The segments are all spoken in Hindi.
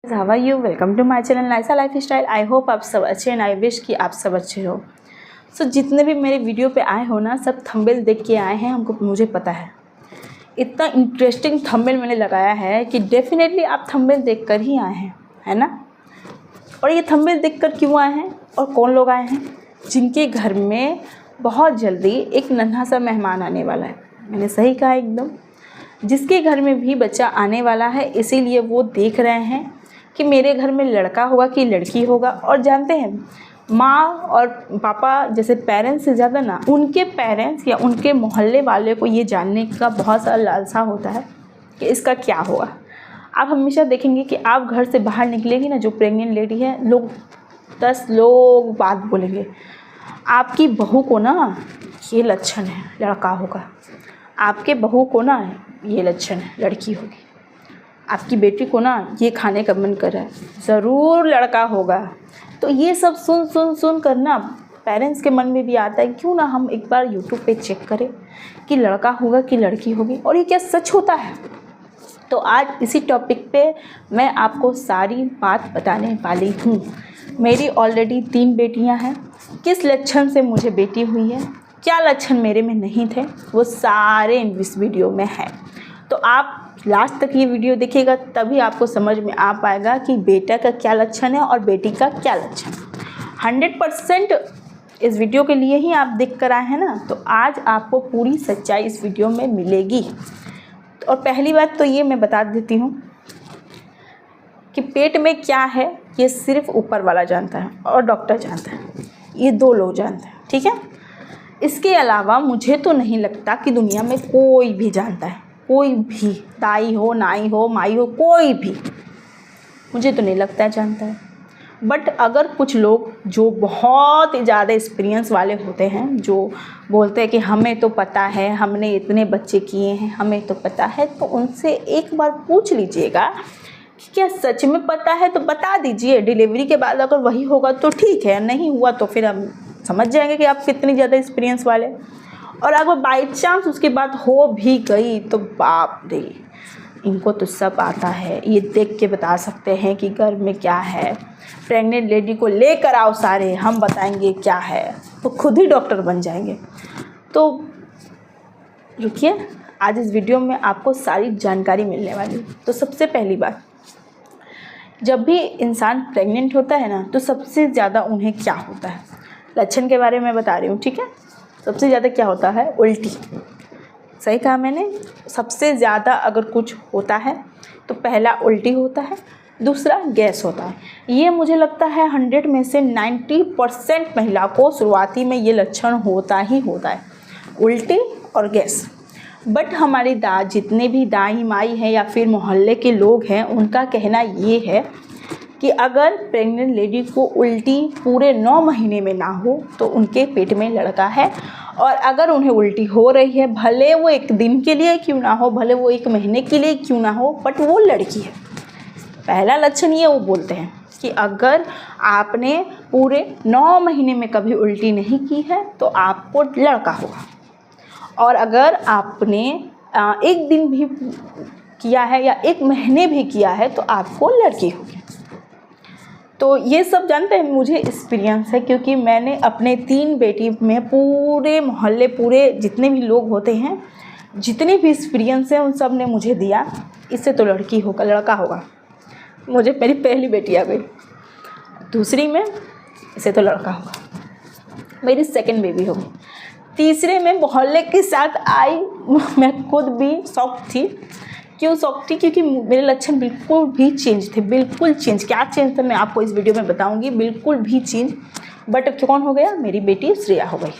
How are you? Welcome to my channel Naisa lifestyle. I hope आप सब अच्छे हैं। आई विश कि आप सब अच्छे हो। जितने भी मेरे वीडियो पे आए हो ना, सब थंबनेल देख के आए हैं। मुझे पता है इतना इंटरेस्टिंग थंबनेल मैंने लगाया है कि डेफिनेटली आप थंबनेल देख कर ही आए हैं, है ना। और ये थंबनेल देख कर क्यों आए हैं और कौन लोग आए हैं? जिनके घर में बहुत जल्दी एक नन्हा सा मेहमान आने वाला है। मैंने सही कहा एकदम। जिसके घर में भी बच्चा आने वाला है, इसीलिए वो देख रहे हैं कि मेरे घर में लड़का होगा कि लड़की होगा। और जानते हैं, माँ और पापा जैसे पेरेंट्स से ज़्यादा ना, उनके पेरेंट्स या उनके मोहल्ले वाले को ये जानने का बहुत सारा लालसा होता है कि इसका क्या होगा। आप हमेशा देखेंगे कि आप घर से बाहर निकलेंगी ना, जो प्रेग्नेंट लेडी है, लोग 10 लोग बात बोलेंगे, आपकी बहू को ना ये लक्षण है, लड़का होगा। आपके बहू को ना ये लक्षण है, लड़की होगी। आपकी बेटी को ना ये खाने का मन कर रहा है, ज़रूर लड़का होगा। तो ये सब सुन कर ना पेरेंट्स के मन में भी आता है, क्यों ना हम एक बार यूट्यूब पे चेक करें कि लड़का होगा कि लड़की होगी, और ये क्या सच होता है। तो आज इसी टॉपिक पे मैं आपको सारी बात बताने वाली हूँ। मेरी ऑलरेडी 3 बेटियाँ हैं। किस लक्षण से मुझे बेटी हुई है, क्या लक्षण मेरे में नहीं थे, वो सारे इस वीडियो में है। तो आप लास्ट तक ये वीडियो देखिएगा, तभी आपको समझ में आ पाएगा कि बेटा का क्या लक्षण है और बेटी का क्या लक्षण है। 100% इस वीडियो के लिए ही आप देख कर आए हैं ना, तो आज आपको पूरी सच्चाई इस वीडियो में मिलेगी। और पहली बात तो ये मैं बता देती हूँ कि पेट में क्या है, ये सिर्फ ऊपर वाला जानता है और डॉक्टर जानता है। ये 2 लोग जानते हैं, ठीक है। इसके अलावा मुझे तो नहीं लगता कि दुनिया में कोई भी जानता है, कोई भी, दाई हो, नाई हो, माई हो, कोई भी, मुझे तो नहीं लगता है जानता है। बट अगर कुछ लोग जो बहुत ज़्यादा एक्सपीरियंस वाले होते हैं, जो बोलते हैं कि हमें तो पता है, हमने इतने बच्चे किए हैं, हमें तो पता है, तो उनसे एक बार पूछ लीजिएगा कि क्या सच में पता है, तो बता दीजिए। डिलीवरी के बाद अगर वही होगा तो ठीक है, नहीं हुआ तो फिर हम समझ जाएंगे कि आप कितनी ज़्यादा एक्सपीरियंस वाले। और अगर बाई चांस उसके बाद हो भी गई तो बाप रे, इनको तो सब आता है, ये देख के बता सकते हैं कि घर में क्या है। प्रेग्नेंट लेडी को लेकर आओ सारे, हम बताएंगे क्या है, तो खुद ही डॉक्टर बन जाएंगे। तो रुकिए, आज इस वीडियो में आपको सारी जानकारी मिलने वाली है। तो सबसे पहली बात, जब भी इंसान प्रेग्नेंट होता है ना, तो सबसे ज़्यादा उन्हें क्या होता है, लक्षण के बारे में बता रही हूँ, ठीक है। सबसे ज़्यादा क्या होता है? उल्टी। सही कहा मैंने। सबसे ज़्यादा अगर कुछ होता है तो पहला उल्टी होता है, दूसरा गैस होता है। ये मुझे लगता है 100 में से 90% महिला को शुरुआती में ये लक्षण होता ही होता है, उल्टी और गैस। बट हमारी जितने भी दाई माई हैं या फिर मोहल्ले के लोग हैं, उनका कहना ये है कि अगर प्रेग्नेंट लेडी को उल्टी पूरे 9 महीने में ना हो तो उनके पेट में लड़का है। और अगर उन्हें उल्टी हो रही है, भले वो 1 दिन के लिए क्यों ना हो, भले वो 1 महीने के लिए क्यों ना हो, बट वो लड़की है। पहला लक्षण ये वो बोलते हैं कि अगर आपने पूरे 9 महीने में कभी उल्टी नहीं की है तो आपको लड़का होगा। और अगर आपने 1 दिन भी किया है या 1 महीने भी किया है तो आपको लड़की होगी। तो ये सब जानते हैं, मुझे एक्सपीरियंस है, क्योंकि मैंने अपने 3 बेटी में पूरे मोहल्ले, पूरे जितने भी लोग होते हैं, जितने भी एक्सपीरियंस हैं, उन सब ने मुझे दिया इससे तो लड़की होगा, लड़का होगा। मुझे मेरी पहली बेटी आ गई, दूसरी में इससे तो लड़का होगा, मेरी सेकंड बेबी होगी, तीसरे में मोहल्ले के साथ आई। मैं खुद भी शॉक थी। क्यों शॉक थी? क्योंकि मेरे लक्षण बिल्कुल भी चेंज थे, बिल्कुल चेंज। क्या चेंज था मैं आपको इस वीडियो में बताऊंगी, बिल्कुल भी चेंज। बट कौन हो गया? मेरी बेटी श्रेया हो गई।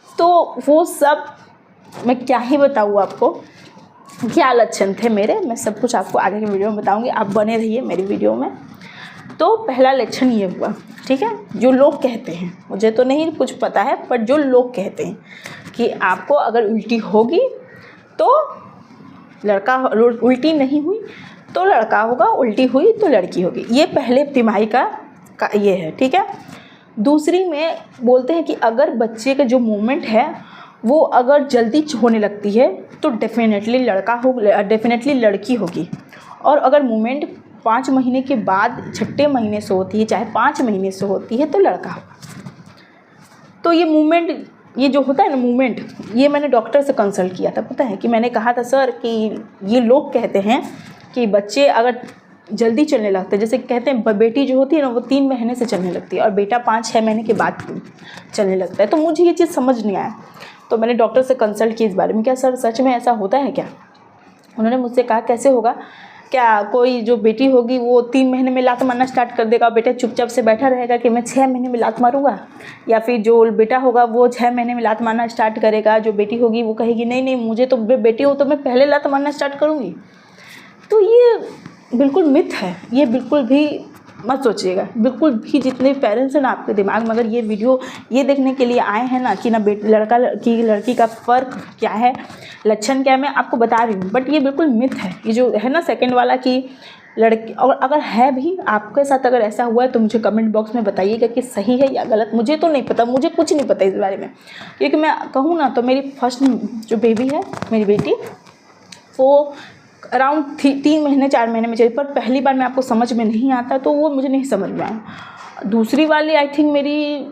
तो वो सब मैं क्या ही बताऊँ आपको, क्या लक्षण थे मेरे, मैं सब कुछ आपको आगे की वीडियो में बताऊंगी। आप बने रहिए मेरी वीडियो में। तो पहला लक्षण ये हुआ, ठीक है। जो लोग कहते हैं, मुझे तो नहीं कुछ पता है, पर जो लोग कहते हैं कि आपको अगर उल्टी होगी तो लड़का, उल्टी नहीं हुई तो लड़का होगा, उल्टी हुई तो लड़की होगी। ये पहले तिमाही का ये है, ठीक है। दूसरी में बोलते हैं कि अगर बच्चे का जो मूवमेंट है वो अगर जल्दी होने लगती है तो डेफिनेटली लड़का हो, डेफिनेटली लड़की होगी। और अगर मूवमेंट 5 महीने के बाद 6ठे महीने से होती है, चाहे 5 महीने से होती है, तो लड़का होगा। तो ये मूवमेंट, ये जो होता है ना मूवमेंट, ये मैंने डॉक्टर से कंसल्ट किया था। पता है कि मैंने कहा था सर कि ये लोग कहते हैं कि बच्चे अगर जल्दी चलने लगते हैं, जैसे कहते हैं बेटी जो होती है ना वो 3 महीने से चलने लगती है और बेटा 5-6 महीने के बाद चलने लगता है, तो मुझे ये चीज़ समझ नहीं आया। तो मैंने डॉक्टर से कंसल्ट की इस बारे में, क्या सर सच में ऐसा होता है क्या? उन्होंने मुझसे कहा कैसे होगा, क्या कोई जो बेटी होगी वो 3 महीने में लात मारना स्टार्ट कर देगा, बेटा चुपचाप से बैठा रहेगा कि मैं 6 महीने में लात मारूंगा? या फिर जो बेटा होगा वो 6 महीने में लात मारना स्टार्ट करेगा, जो बेटी होगी वो कहेगी नहीं नहीं मुझे तो बेटी हो तो मैं पहले लात मारना स्टार्ट करूँगी? तो ये बिल्कुल मिथ है, ये बिल्कुल भी मत सोचिएगा, बिल्कुल भी। जितने पेरेंट्स हैं ना आपके दिमाग में अगर ये वीडियो ये देखने के लिए आए हैं ना कि ना लड़का की लड़की का फ़र्क क्या है, लक्षण क्या है, मैं आपको बता रही हूँ, बट ये बिल्कुल मिथ है। ये जो है ना सेकंड वाला कि लड़की, और अगर है भी आपके साथ अगर ऐसा हुआ है तो मुझे कमेंट बॉक्स में बताइएगा कि सही है या गलत। मुझे तो नहीं पता, मुझे कुछ नहीं पता इस बारे में, क्योंकि मैं कहूँ ना तो मेरी फर्स्ट जो बेबी है मेरी बेटी वो अराउंड 3 महीने 4 महीने में चली, पर पहली बार में आपको समझ में नहीं आता तो वो मुझे नहीं समझ में आया। दूसरी वाली आई थिंक मेरी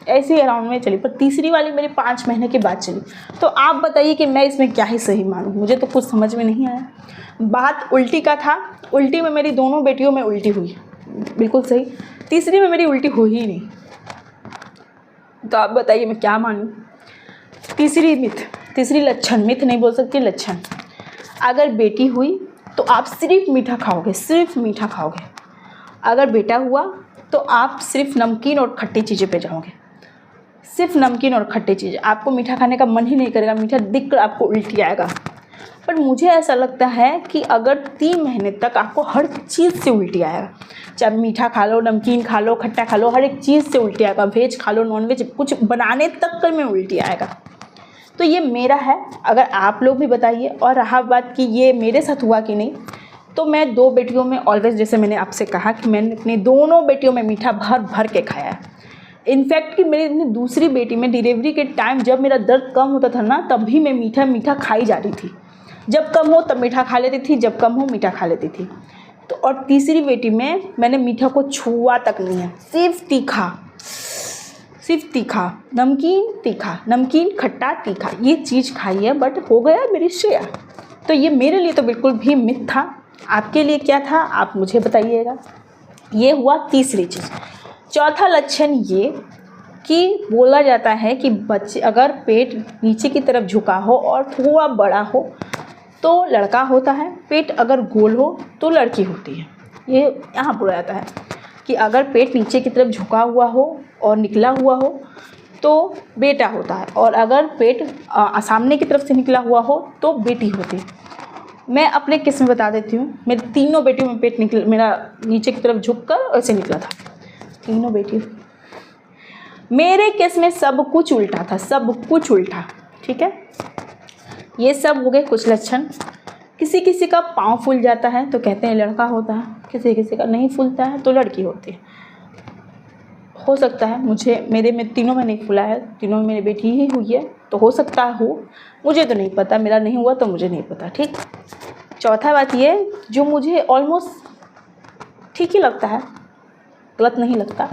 ऐसे ही अराउंड में चली, पर तीसरी वाली मेरी 5 महीने के बाद चली। तो आप बताइए कि मैं इसमें क्या ही सही मानूँ, मुझे तो कुछ समझ में नहीं आया। बात उल्टी का था, उल्टी में मेरी दोनों बेटियों में उल्टी हुई, बिल्कुल सही। तीसरी में मेरी उल्टी हुई ही नहीं, तो आप बताइए मैं क्या मानूँ। तीसरी मिथ, तीसरी लक्षण, मिथ नहीं बोल सकती, लक्षण, अगर बेटी हुई तो आप सिर्फ मीठा खाओगे, सिर्फ मीठा खाओगे। अगर बेटा हुआ तो आप सिर्फ नमकीन और खट्टी चीज़ें पे जाओगे, सिर्फ नमकीन और खट्टी चीज़ें, आपको मीठा खाने का मन ही नहीं करेगा, मीठा दिख कर आपको उल्टी आएगा। पर मुझे ऐसा लगता है कि अगर 3 महीने तक आपको हर चीज़ से उल्टी आएगा, चाहे मीठा खा लो, नमकीन खा लो, खट्टा खा लो, हर एक चीज़ से उल्टी आएगा, वेज खा लो, नॉनवेज, कुछ बनाने तक कर में उल्टी आएगा। तो ये मेरा है, अगर आप लोग भी बताइए। और रहा बात कि ये मेरे साथ हुआ कि नहीं, तो मैं 2 बेटियों में ऑलवेज, जैसे मैंने आपसे कहा कि मैंने अपनी दोनों बेटियों में मीठा भर भर के खाया है। इनफैक्ट कि मेरी अपनी दूसरी बेटी में डिलीवरी के टाइम जब मेरा दर्द कम होता था ना, तब भी मैं मीठा मीठा खाई जा रही थी। जब कम हो तब मीठा खा लेती थी, जब कम हो मीठा खा लेती थी। तो और तीसरी बेटी में मैंने मीठा को छुआ तक नहीं है, सिर्फ तीखा, सिर्फ तीखा, नमकीन तीखा, नमकीन खट्टा तीखा, ये चीज़ खाई है, बट हो गया मेरी शेयर। तो ये मेरे लिए तो बिल्कुल भी मिथ था। आपके लिए क्या था आप मुझे बताइएगा। ये हुआ तीसरी चीज़। चौथा लक्षण ये कि बोला जाता है कि बच्चे अगर पेट नीचे की तरफ झुका हो और थोड़ा बड़ा हो तो लड़का होता है, पेट अगर गोल हो तो लड़की होती है। ये यहाँ बोला जाता है कि अगर पेट नीचे की तरफ झुका हुआ हो और निकला हुआ हो तो बेटा होता है, और अगर पेट सामने की तरफ से निकला हुआ हो तो बेटी होती है। मैं अपने केस में बता देती हूँ, मेरी तीनों बेटियों में पेट मेरा नीचे की तरफ झुककर ऐसे निकला था, तीनों बेटी। मेरे केस में सब कुछ उल्टा था, सब कुछ उल्टा, ठीक है। ये सब हो गए कुछ लक्षण। किसी किसी का पाँव फूल जाता है तो कहते हैं लड़का होता है, किसी किसी का नहीं फूलता है तो लड़की होती है। हो सकता है, मुझे मेरे में तीनों में नहीं फूला है, तीनों में मेरी बेटी ही हुई है, तो हो सकता है हो, मुझे तो नहीं पता, मेरा नहीं हुआ तो मुझे नहीं पता, ठीक। चौथा बात ये जो मुझे ऑलमोस्ट ठीक ही लगता है, गलत नहीं लगता,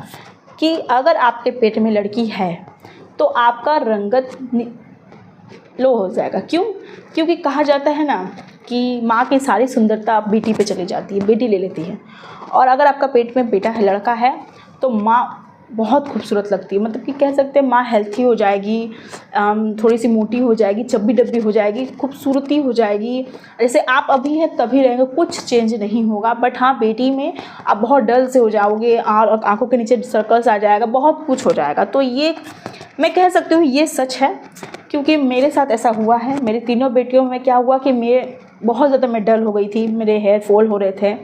कि अगर आपके पेट में लड़की है तो आपका रंगत लो हो जाएगा। क्यों? क्योंकि कहा जाता है ना कि माँ की सारी सुंदरता बेटी पे चली जाती है, बेटी ले लेती है। और अगर आपका पेट में बेटा है, लड़का है, तो माँ बहुत खूबसूरत लगती है, मतलब कि कह सकते हैं माँ हेल्थी हो जाएगी, थोड़ी सी मोटी हो जाएगी, चब्बी डब्बी हो जाएगी, खूबसूरती हो जाएगी। जैसे आप अभी हैं तभी रहेंगे, कुछ चेंज नहीं होगा। बट हाँ, बेटी में आप बहुत डल से हो जाओगे और आँखों के नीचे सर्कल्स आ जाएगा, बहुत कुछ हो जाएगा। तो ये मैं कह सकती हूँ ये सच है, क्योंकि मेरे साथ ऐसा हुआ है। मेरी तीनों बेटियों में क्या हुआ कि बहुत ज़्यादा मैं डल हो गई थी, मेरे हेयर फॉल हो रहे थे,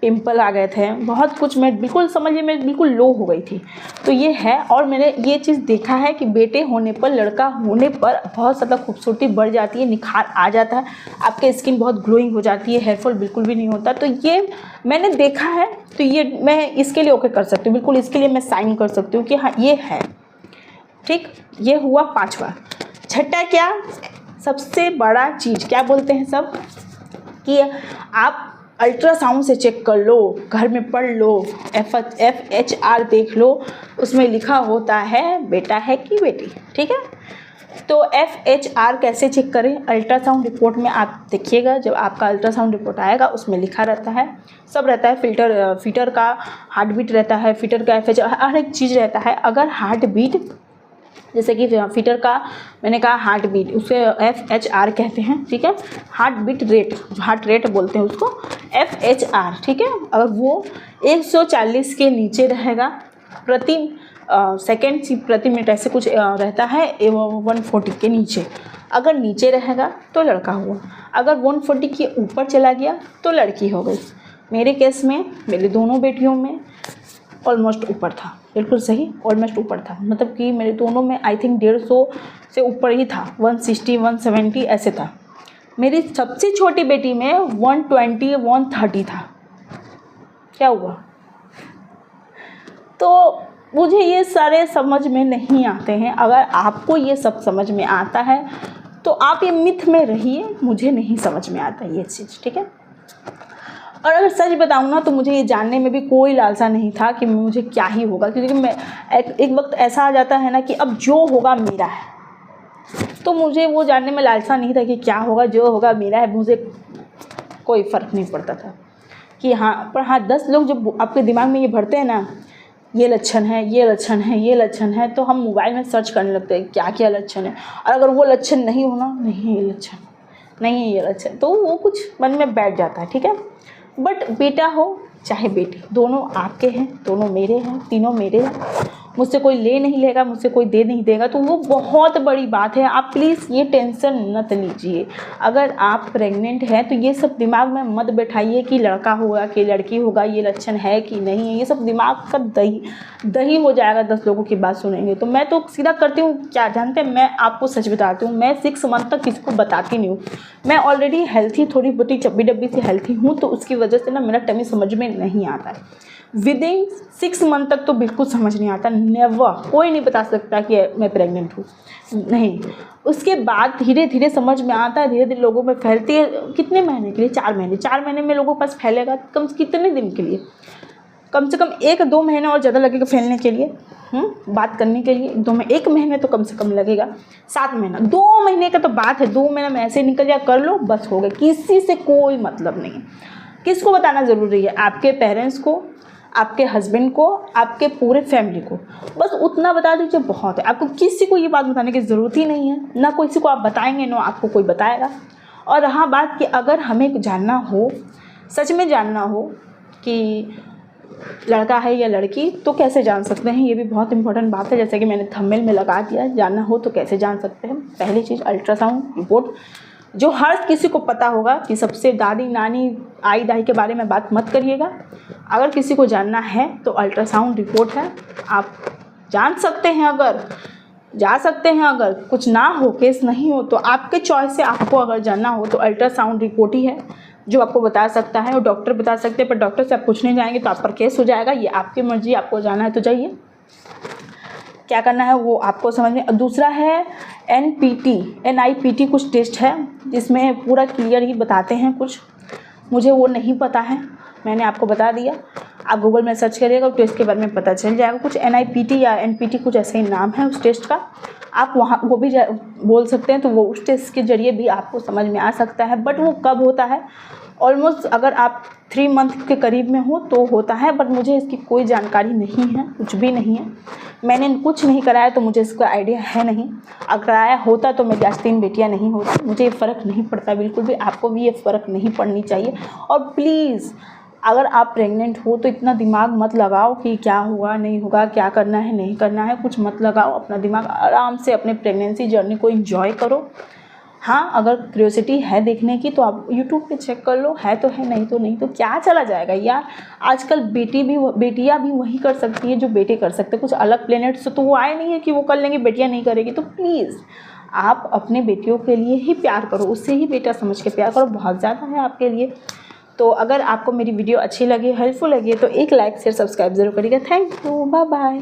पिंपल आ गए थे, बहुत कुछ, मैं बिल्कुल समझिए मैं बिल्कुल लो हो गई थी। तो ये है, और मैंने ये चीज़ देखा है कि बेटे होने पर, लड़का होने पर बहुत ज़्यादा खूबसूरती बढ़ जाती है, निखार आ जाता है, आपके स्किन बहुत ग्लोइंग हो जाती है, हेयर फॉल बिल्कुल भी नहीं होता। तो ये मैंने देखा है, तो ये मैं इसके लिए ओके कर सकती हूँ, बिल्कुल इसके लिए मैं साइन कर सकती हूँ कि हाँ ये है, ठीक। ये हुआ पांचवा। छठा क्या, सबसे बड़ा चीज़ क्या बोलते हैं सब, कि आप अल्ट्रासाउंड से चेक कर लो, घर में पढ़ लो, FHR देख लो, उसमें लिखा होता है बेटा है कि बेटी, ठीक है। तो FHR कैसे चेक करें? अल्ट्रासाउंड रिपोर्ट में आप देखिएगा, जब आपका अल्ट्रासाउंड रिपोर्ट आएगा उसमें लिखा रहता है, सब रहता है, फीटर का हार्ट बीट रहता है, फीटर का FHR, हर एक चीज़ रहता है। अगर हार्ट बीट, जैसे कि फीटर का मैंने कहा हार्ट बीट, उसे FHR कहते हैं, ठीक है। Heart beat rate, heart rate बोलते हैं उसको, FHR, ठीक है। अगर वो 140 के नीचे रहेगा प्रति सेकेंड प्रति मिनट, ऐसे कुछ रहता है, 140 के नीचे, अगर नीचे रहेगा तो लड़का हुआ, अगर 140 के ऊपर चला गया तो लड़की हो गई। मेरे केस में मेरे दोनों बेटियों में ऑलमोस्ट ऊपर था, बिल्कुल सही, ऑलमोस्ट ऊपर था, मतलब कि मेरे दोनों में आई थिंक 150 से ऊपर ही था, 160 170 ऐसे था। मेरी सबसे छोटी बेटी में 120 130 था। क्या हुआ? तो मुझे ये सारे समझ में नहीं आते हैं। अगर आपको ये सब समझ में आता है तो आप ये मिथ में रहिए, मुझे नहीं समझ में आता ये चीज़, ठीक है। और अगर सच बताऊँ ना तो मुझे ये जानने में भी कोई लालसा नहीं था कि मुझे क्या ही होगा, क्योंकि मैं एक वक्त ऐसा आ जाता है ना कि अब जो होगा मेरा है, तो मुझे वो जानने में लालसा नहीं था कि क्या होगा, जो होगा मेरा है, मुझे कोई फ़र्क नहीं पड़ता था कि हाँ। पर हाँ, 10 लोग जब आपके दिमाग में ये भरते हैं ना, ये लक्षण है, ये लक्षण है, ये लक्षण है, तो हम मोबाइल में सर्च करने लगते हैं क्या क्या लक्षण है, और अगर वो लक्षण नहीं होना, नहीं ये लक्षण, नहीं है ये लक्षण, तो वो कुछ मन में बैठ जाता है, ठीक है। बट बेटा हो चाहे बेटी, दोनों आपके हैं, दोनों मेरे हैं, तीनों मेरे हैं, मुझसे कोई ले नहीं लेगा, मुझसे कोई दे नहीं देगा, तो वो बहुत बड़ी बात है। आप प्लीज़ ये टेंशन मत लीजिए। अगर आप प्रेग्नेंट हैं तो ये सब दिमाग में मत बैठाइए कि लड़का होगा कि लड़की होगा, ये लक्षण है कि नहीं है, ये सब दिमाग का दही हो जाएगा 10 लोगों की बात सुनेंगे। तो मैं तो सीधा करती हूँ, क्या जानते हैं, मैं आपको सच बताती हूँ, मैं 6 मंथ तक किसी को बताती नहीं हूँ। मैं ऑलरेडी हेल्थी, थोड़ी बोटी चब्बी डब्बी से हेल्थी हूँ, तो उसकी वजह से ना मेरा टमी समझ में नहीं आता है। विदिन 6 मंथ तक तो बिल्कुल समझ नहीं आता, नेवर, कोई नहीं बता सकता कि मैं प्रेग्नेंट हूँ, नहीं। उसके बाद धीरे धीरे समझ में आता है, धीरे धीरे लोगों में फैलती है। कितने महीने के लिए? 4 महीने। 4 महीने में लोगों के पास फैलेगा, कितने दिन के लिए? कम से कम 1-2 महीने और ज़्यादा लगेगा फैलने के लिए, बात करने के लिए। 1 महीने तो कम से कम लगेगा, 7 महीना, 2 महीने का तो बात है, 2 महीने में ऐसे निकल जाए, कर लो, बस हो गया। किसी से कोई मतलब नहीं। किसको बताना ज़रूरी है? आपके पेरेंट्स को, आपके हस्बैंड को, आपके पूरे फैमिली को, बस उतना बता दीजिए, बहुत है। आपको किसी को ये बात बताने की ज़रूरत ही नहीं है, ना किसी को आप बताएंगे, ना आपको कोई बताएगा। और रहा बात कि अगर हमें जानना हो, सच में जानना हो कि लड़का है या लड़की, तो कैसे जान सकते हैं? ये भी बहुत इंपॉर्टेंट बात है, जैसे कि मैंने थंबनेल में लगा दिया, जानना हो तो कैसे जान सकते हैं। पहली चीज़ अल्ट्रासाउंड रिपोर्ट, जो हर किसी को पता होगा कि सबसे दादी नानी आई दाई के बारे में बात मत करिएगा। अगर किसी को जानना है तो अल्ट्रासाउंड रिपोर्ट है, आप जान सकते हैं। अगर जा सकते हैं, अगर कुछ ना हो, केस नहीं हो, तो आपके चॉइस से आपको अगर जानना हो तो अल्ट्रासाउंड रिपोर्ट ही है जो आपको बता सकता है। और डॉक्टर बता सकते हैं, पर डॉक्टर से आप पूछने जाएंगे तो आप पर केस हो जाएगा। ये आपकी मर्जी, आपको जाना है तो जाइए, क्या करना है वो आपको समझ में। दूसरा है NIPT कुछ टेस्ट है, जिसमें पूरा क्लियर ही बताते हैं। कुछ मुझे वो नहीं पता है, मैंने आपको बता दिया। आप गूगल में सर्च करिएगा, टेस्ट के बारे में पता चल जाएगा। कुछ NIPT या NPT कुछ ऐसे ही नाम है उस टेस्ट का, आप वहाँ वो भी बोल सकते हैं। तो वो उस टेस्ट के ज़रिए भी आपको समझ में आ सकता है। बट वो कब होता है? ऑलमोस्ट अगर आप 3 मंथ के करीब में हो तो होता है, बट मुझे इसकी कोई जानकारी नहीं है, कुछ भी नहीं है। मैंने कुछ नहीं कराया तो मुझे इसका आइडिया है नहीं। अगर कराया होता तो मेरी आज 3 बेटियां नहीं होती। मुझे ये फ़र्क नहीं पड़ता बिल्कुल भी, आपको भी ये फ़र्क नहीं पड़नी चाहिए। और प्लीज़ अगर आप प्रेग्नेंट हो तो इतना दिमाग मत लगाओ कि क्या होगा नहीं होगा, क्या करना है नहीं करना है, कुछ मत लगाओ। अपना दिमाग आराम से अपने प्रेगनेंसी जर्नी को एंजॉय करो। हाँ, अगर क्यूरियोसिटी है देखने की तो आप यूट्यूब पे चेक कर लो, है तो है, नहीं तो नहीं। तो क्या चला जाएगा यार, आजकल बेटियां भी वही कर सकती है जो बेटे कर सकते हैं। कुछ अलग प्लेनेट से तो वो आए नहीं है कि वो कर लेंगे, बेटियां नहीं करेगी। तो प्लीज़ आप अपने बेटियों के लिए ही प्यार करो, उससे ही बेटा समझ के प्यार करो, बहुत ज़्यादा है आपके लिए। तो अगर आपको मेरी वीडियो अच्छी लगी, हेल्पफुल लगी, तो एक लाइक शेयर सब्सक्राइब जरूर करिएगा। Thank you, bye bye.